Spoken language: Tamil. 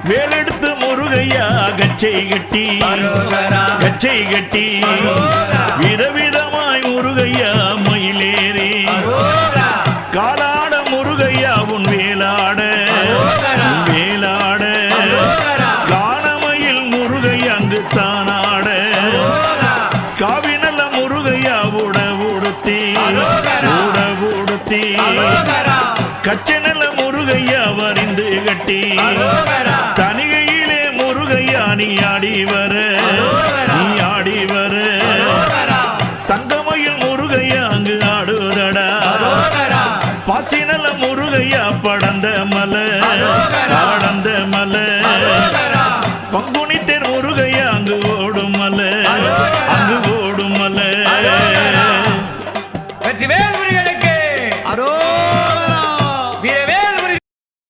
வேலெடுத்து முருகையா கச்சை கட்டி விதவிதமாய் முருகையா மயிலேறி காலாட முருகையா உன் வேலாட காணமையில் முருகையா அங்கு தானாட காவினல்ல முருகையா உடவுடுத்தி கச்சனல்ல முருகையா வரிந்து கட்டி தனிகையிலே முருகையா நீ ஆடி வர தங்கமயில் முருகையா அங்கு ஆடுதடா பாசினல்ல முருகையா படந்த மலை